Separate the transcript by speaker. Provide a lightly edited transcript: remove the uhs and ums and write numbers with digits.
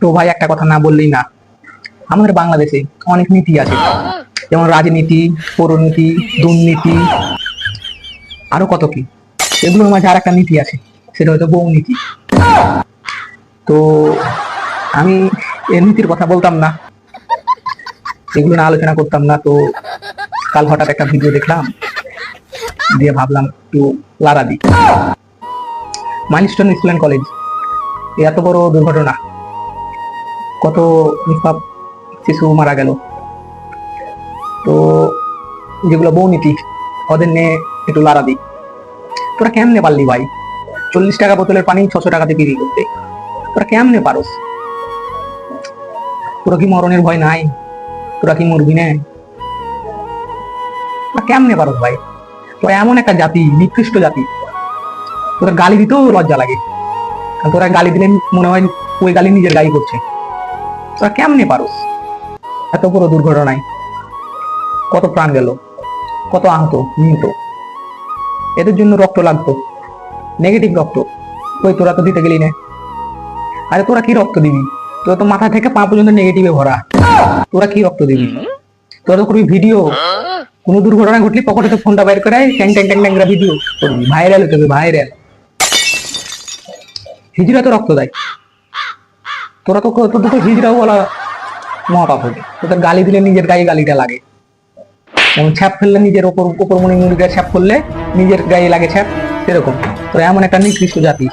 Speaker 1: তো ভাই একটা কথা না বললেই না, আমাদের বাংলাদেশে অনেক নীতি আছে, যেমন রাজনীতি, পৌরনীতি, দুর্নীতি, আরো কত কি। এগুলোর মাঝে আর একটা নীতি আছে, সেটা হচ্ছে বউ নীতি। তো আমি এই নীতির কথা বলতাম না, এগুলো না আলোচনা করতাম না। তো কাল হঠাৎ একটা ভিডিও দেখলাম, দিয়ে ভাবলাম একটু লারা দিই। মাইলস্টোন স্কুল অ্যান্ড কলেজ, এত বড় দুর্ঘটনা, কত নিষ্পাপ শিশু মারা গেল। তো যেগুলো বউ নীতি, ওদের নিয়ে একটু লারা দিই। তোরা কেমনে পারলি ভাই 40 টাকা বোতলের পানি 600 টাকাতে বিক্রি করতে? তোরা কেমনে পারস? তোরা কি মরণের ভয় নাই? তোরা কি মরবি না? তোরা কেমনে পারস ভাই? তোরা এমন একটা জাতি, নিকৃষ্ট জাতি, তোদের গালি দিতেও লজ্জা লাগে। কারণ তোরা গালি দিলে মনে হয় ওই গালি নিজের গায়ে করছে। তোরা কেমনে পারস? এত বড় দুর্ঘটনায় কত প্রাণ গেল, কত আহত নিহত, এদের জন্য রক্ত লাগতো, নেগেটিভ রক্ত। ওই তোরা তো দিতে গেলি না। আরে তোরা কি রক্ত দিবি? তোরা তো মাথা থেকে পা পর্যন্ত নেগেটিভে ভরা। তোরা কি রক্ত দিবি? তোরা তো করবি ভিডিও, কোনো দুর্ঘটনা ঘটলে পকেটে ফোনটা বাইর করে ট্যাং ট্যাং ট্যাং ট্যাং করে ভিডিও করবি, ভাইরাল হতে হবে, ভাইরাল। হিজড়া তো রক্ত দেয়, তোরা তো তোদের তো হিজড়াও বলা মহাপাপ হবে। তোদের গালি দিলে নিজের গায়ে গালিটা লাগে, যেমন ছ্যাপ ফেললে নিজের ওপর মনে মুরগির ছ্যাপ করলে নিজের গায়ে লাগে ছ্যাপ, সেরকম তোরা এমন একটা নিকৃষ্ট জাতি।